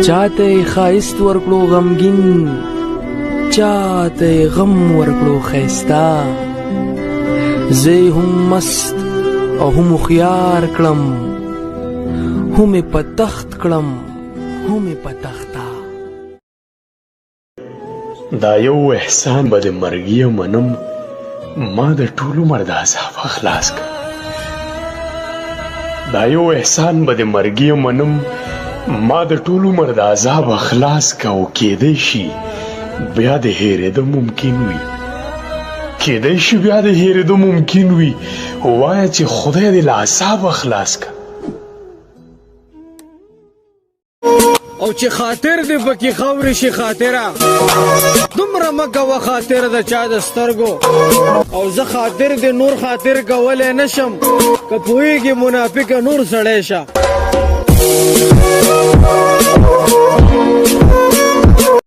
چاته خایست ورکړو غمگین چاته غم ورکړو خیستا زه هم مست او هم خيار کړم هم په تخت کړم هم په تختا دا یو احسان به د مرګي منم ما د ټولو مرد عذاب خلاص کړ دا یو احسان به د مرګي منم ما د ټولو مرد عذاب خلاص کا او کېدې شي بیا د هېرېدو ممکن وي کېدې شي بیا د هېرېدو ممکن وي وایه چې خدای دې له عذاب خلاص کا او چې خاطر دې پکې خاورې شي خاطره دومره مه کوه خاطر د چا د سترګو او زه خاطر دې نور خاطر کولی نشم که پوهېږې منافقه نور سړی شه